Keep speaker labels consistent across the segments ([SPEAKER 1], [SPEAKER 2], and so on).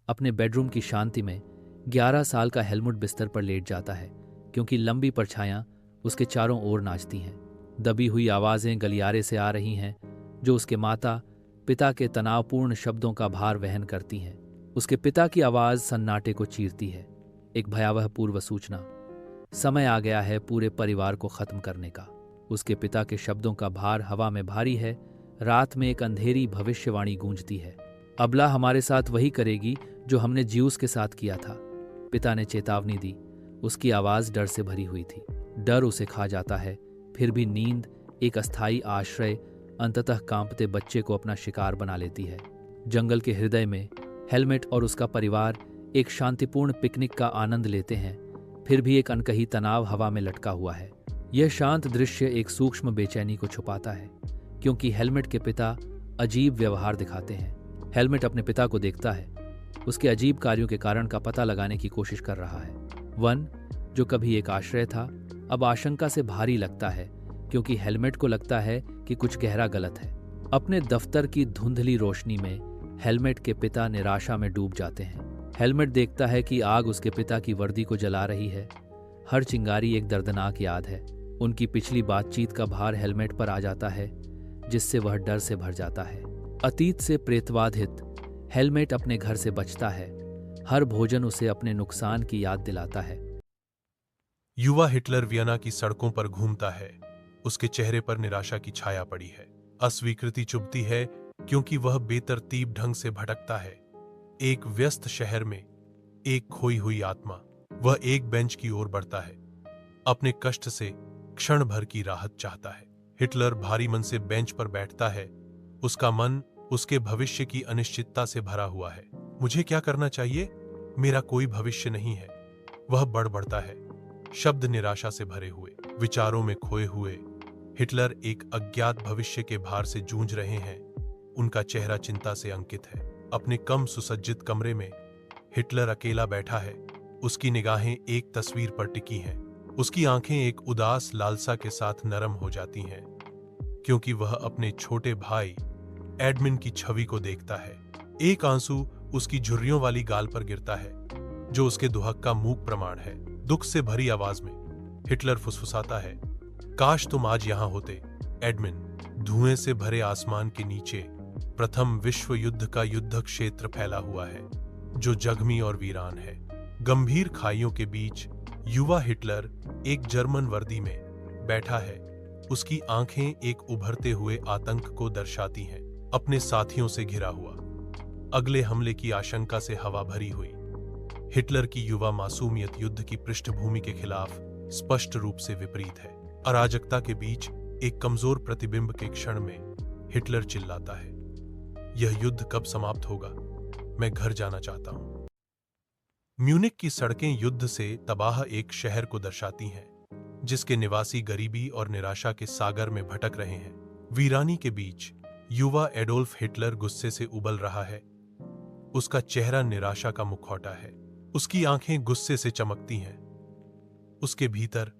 [SPEAKER 1] अपने बेडरूम की शांति में 11 साल का हेलमुट बिस्तर पर लेट जाता है, क्योंकि लंबी परछायां उसके चारों ओर नाचती हैं। दबी हुई आवाज़ें गलियारे से आ रही हैं, जो उसके माता पिता के तनावपूर्ण शब्दों का भार वहन करती हैं। उसके पिता की आवाज़ सन्नाटे को चीरती है, एक भयावह पूर्व सूचना। समय आ गया है पूरे परिवार को खत्म करने का। उसके पिता के शब्दों का भार हवा में भारी है। रात में एक अंधेरी भविष्यवाणी गूंजती है। अबला हमारे साथ वही करेगी जो हमने ज्यूस के साथ किया था, पिता ने चेतावनी दी। उसकी आवाज़ डर से भरी हुई थी। डर उसे खा जाता है, फिर भी नींद, एक अस्थायी आश्रय, अंततः कांपते बच्चे को अपना शिकार बना लेती है। जंगल के हृदय में हेलमेट और उसका परिवार एक शांतिपूर्ण पिकनिक का आनंद लेते हैं। फिर भी एक अनकही तनाव हवा में लटका हुआ है। यह शांत दृश्य एक सूक्ष्म बेचैनी को छुपाता है, क्योंकि हेलमेट के पिता अजीब व्यवहार दिखाते हैं। हेलमेट अपने पिता को देखता है, उसके अजीब कार्यों के कारण का पता लगाने की कोशिश कर रहा है। वन, जो कभी एक आश्रय था, अब आशंका से भारी लगता है, क्योंकि हेलमेट को लगता है कि कुछ गहरा गलत है। अपने दफ्तर की धुंधली रोशनी में हेलमेट के पिता निराशा में डूब जाते हैं। हेलमेट देखता है कि आग उसके पिता की वर्दी को जला रही है। हर चिंगारी एक दर्दनाक याद है। उनकी पिछली बातचीत का भार हेलमेट पर आ जाता है, जिससे वह डर से भर जाता है। अतीत से प्रेतवाधित हेलमेट अपने घर से बचता है। हर भोजन उसे अपने नुकसान की याद दिलाता है।
[SPEAKER 2] युवा हिटलर वियना की सड़कों पर घूमता है। उसके चेहरे पर निराशा की छाया पड़ी है। अस्वीकृति चुभती है, क्योंकि वह बेतरतीब ढंग से भटकता है। एक व्यस्त शहर में एक खोई हुई आत्मा। वह एक बेंच की ओर बढ़ता है, अपने कष्ट से क्षण भर की राहत चाहता है। हिटलर भारी मन से बेंच पर बैठता है। उसका मन उसके भविष्य की अनिश्चितता से भरा हुआ है। मुझे क्या करना चाहिए? मेरा कोई भविष्य नहीं है, वह बड़बड़ता है, शब्द निराशा से भरे हुए। विचारों में खोए हुए हिटलर एक अज्ञात भविष्य के भार से जूझ रहे हैं। उनका चेहरा चिंता से अंकित है। अपने कम सुसज्जित कमरे में हिटलर अकेला बैठा है। उसकी निगाहें एक तस्वीर पर टिकी हैं। उसकी आंखें एक उदास लालसा के साथ नरम हो जाती हैं, क्योंकि वह अपने छोटे भाई एडमिन की छवि को देखता है। एक आंसू उसकी झुर्रियों वाली गाल पर गिरता है, जो उसके दुहक का मूक प्रमाण है। दुख से भरी आवाज में हिटलर फुसफुसाता है, काश तुम आज यहां होते, एडमिन। धुएं से भरे आसमान के नीचे प्रथम विश्व युद्ध का युद्ध क्षेत्र फैला हुआ है, जो जख्मी और वीरान है। गंभीर खाइयों के बीच युवा हिटलर एक जर्मन वर्दी में बैठा है। उसकी आंखें एक उभरते हुए आतंक को दर्शाती हैं, अपने साथियों से घिरा हुआ। अगले हमले की आशंका से हवा भरी हुई। हिटलर की युवा मासूमियत युद्ध की पृष्ठभूमि के खिलाफ स्पष्ट रूप से विपरीत है। अराजकता के बीच एक कमजोर प्रतिबिंब के क्षण में हिटलर चिल्लाता है, यह युद्ध कब समाप्त होगा? मैं घर जाना चाहता हूं। म्यूनिक की सड़कें युद्ध से तबाह एक शहर को दर्शाती हैं, जिसके निवासी गरीबी और निराशा के सागर में भटक रहे हैं। वीरानी के बीच युवा एडोल्फ हिटलर गुस्से से उबल रहा है। उसका चेहरा निराशा का मुखौटा है। उसकी आंखें गुस्से से चमकती हैं। उसके भीतर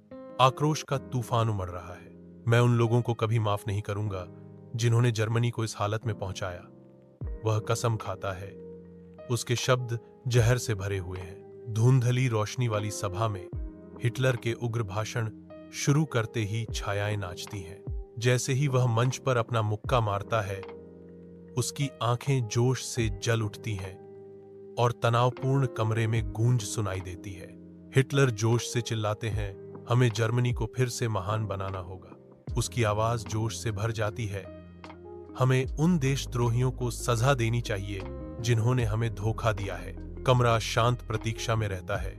[SPEAKER 2] आक्रोश का तूफान उमड़ रहा है। मैं उन लोगों को कभी माफ नहीं करूंगा जिन्होंने जर्मनी को इस हालत में पहुंचाया, वह कसम खाता है। उसके शब्द जहर से भरे हुए हैं। धुंधली रोशनी वाली सभा में हिटलर के उग्र भाषण शुरू करते ही छायाएं नाचती हैं। जैसे ही वह मंच पर अपना मुक्का मारता है, उसकी आंखें जोश से जल उठती हैं और तनावपूर्ण कमरे में गूंज सुनाई देती है। हिटलर जोश से चिल्लाते हैं, हमें जर्मनी को फिर से महान बनाना होगा। उसकी आवाज जोश से भर जाती है, हमें उन देशद्रोहियों को सजा देनी चाहिए जिन्होंने हमें धोखा दिया है। कमरा शांत प्रतीक्षा में रहता है।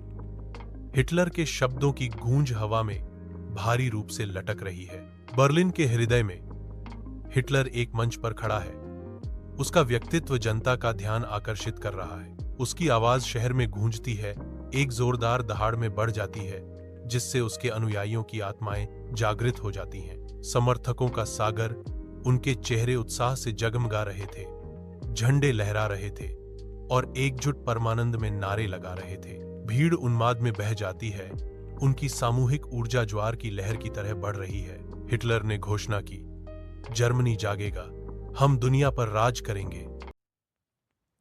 [SPEAKER 2] हिटलर के शब्दों की गूंज हवा में भारी रूप से लटक रही है। बर्लिन के हृदय में हिटलर एक मंच पर खड़ा है। उसका व्यक्तित्व जनता का ध्यान आकर्षित कर रहा है। उसकी आवाज शहर में गूंजती है, एक जोरदार दहाड़ में बढ़ जाती है, जिससे उसके अनुयायियों की आत्माएं जागृत हो जाती हैं। समर्थकों का सागर, उनके चेहरे उत्साह से जगमगा रहे थे, झंडे लहरा रहे थे और एकजुट परमानंद में नारे लगा रहे थे। भीड़ उन्माद में बह जाती है, उनकी सामूहिक ऊर्जा ज्वार की लहर की तरह बढ़ रही है। हिटलर ने घोषणा की, जर्मनी जागेगा, हम दुनिया पर राज करेंगे।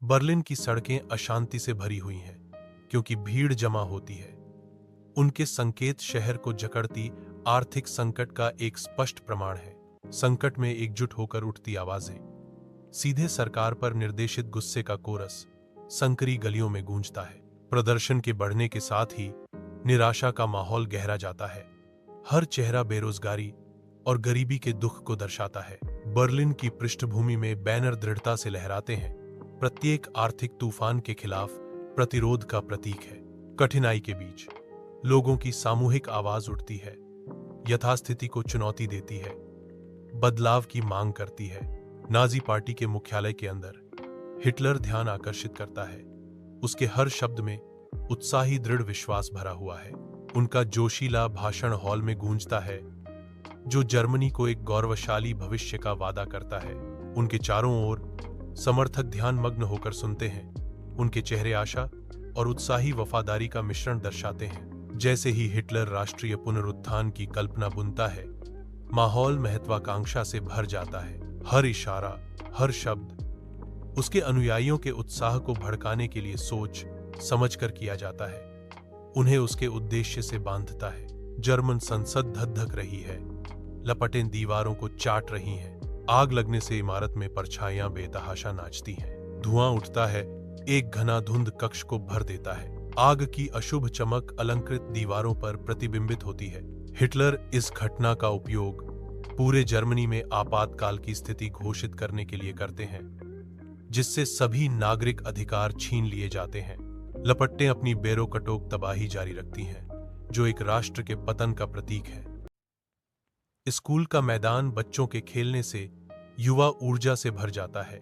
[SPEAKER 2] बर्लिन की सड़कें अशांति से भरी हुई हैं क्योंकि भीड़ जमा होती है। उनके संकेत शहर को जकड़ती आर्थिक संकट का एक स्पष्ट प्रमाण है। संकट में एकजुट होकर उठती आवाजें, सीधे सरकार पर निर्देशित गुस्से का कोरस संकरी गलियों में गूंजता है। प्रदर्शन के बढ़ने के साथ ही निराशा का माहौल गहरा जाता है। हर चेहरा बेरोजगारी और गरीबी के दुख को दर्शाता है। बर्लिन की पृष्ठभूमि में बैनर दृढ़ता से लहराते हैं, प्रत्येक आर्थिक तूफान के खिलाफ प्रतिरोध का प्रतीक है। कठिनाई के बीच लोगों की सामूहिक आवाज उठती है, यथास्थिति को चुनौती देती है, बदलाव की मांग करती है। नाजी पार्टी के मुख्यालय के अंदर हिटलर ध्यान आकर्षित करता है। उसके हर शब्द में उत्साही दृढ़ विश्वास भरा हुआ है। उनका जोशीला भाषण हॉल में गूंजता है, जो जर्मनी को एक गौरवशाली भविष्य का वादा करता है। उनके चारों ओर समर्थक ध्यान मग्न होकर सुनते हैं। उनके चेहरे आशा और उत्साही वफादारी का मिश्रण दर्शाते हैं। जैसे ही हिटलर राष्ट्रीय पुनरुत्थान की कल्पना बुनता है, माहौल महत्वाकांक्षा से भर जाता है। हर इशारा, हर शब्द उसके अनुयायियों के उत्साह को भड़काने के लिए सोच समझकर किया जाता है। उन्हें उसके उद्देश्य से बांधता है। जर्मन संसद धधक रही है, लपटें दीवारों को चाट रही हैं। आग लगने से इमारत में परछाइयां बेतहाशा नाचती हैं। धुआं उठता है, एक घना धुंध कक्ष को भर देता है। आग की अशुभ चमक अलंकृत दीवारों पर प्रतिबिंबित होती है। हिटलर इस घटना का उपयोग पूरे जर्मनी में आपातकाल की स्थिति घोषित करने के लिए करते हैं, जिससे सभी नागरिक अधिकार छीन लिए जाते हैं। लपटें अपनी बेरोकटोक तबाही जारी रखती हैं, जो एक राष्ट्र के पतन का प्रतीक है। स्कूल का मैदान बच्चों के खेलने से युवा ऊर्जा से भर जाता है।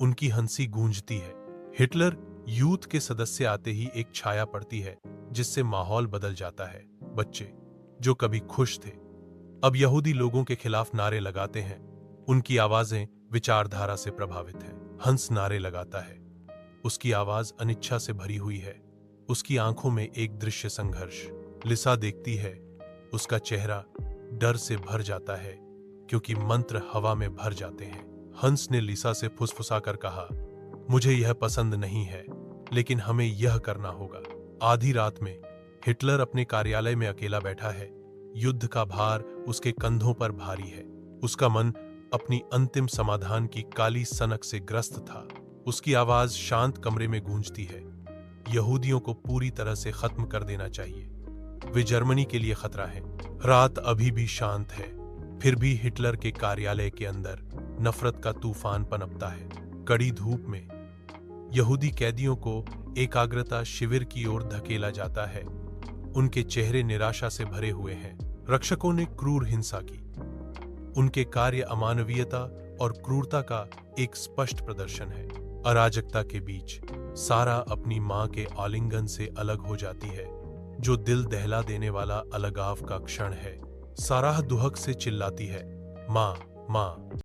[SPEAKER 2] उनकी हंसी गूंजती है। हिटलर यूथ के सदस्य आते ही एक छाया पड़ती है, जिससे माहौल बदल जाता है। बच्चे जो कभी खुश थे, अब यहूदी लोगों के खिलाफ नारे लगाते हैं। उनकी आवाजें विचारधारा से प्रभावित हैं। हंस नारे लगाता है, उसकी आवाज अनिच्छा से भरी हुई है। उसकी आंखों में एक दृश्य संघर्ष। लिसा देखती है, उसका चेहरा डर से भर जाता है, क्योंकि मंत्र हवा में भर जाते हैं। हंस ने लिसा से फुसफुसाकर कहा, मुझे यह पसंद नहीं है, लेकिन हमें यह करना होगा। आधी रात में हिटलर अपने कार्यालय में अकेला बैठा है। युद्ध का भार उसके कंधों पर भारी है। उसका मन अपनी अंतिम समाधान की काली सनक से ग्रस्त था। उसकी आवाज शांत कमरे में गूंजती है, यहूदियों को पूरी तरह से खत्म कर देना चाहिए। वे जर्मनी के लिए खतरा हैं। रात अभी भी शांत है, फिर भी हिटलर के कार्यालय के अंदर नफरत का तूफान पनपता है। कड़ी धूप में यहूदी कैदियों को एकाग्रता शिविर की ओर धकेला जाता है। उनके चेहरे निराशा से भरे हुए हैं। रक्षकों ने क्रूर हिंसा की। उनके कार्य अमानवीयता और क्रूरता का एक स्पष्ट प्रदर्शन है। अराजकता के बीच सारा अपनी मां के आलिंगन से अलग हो जाती है, जो दिल दहला देने वाला अलगाव का क्षण है। साराह दुहक से चिल्लाती है, मां, मां।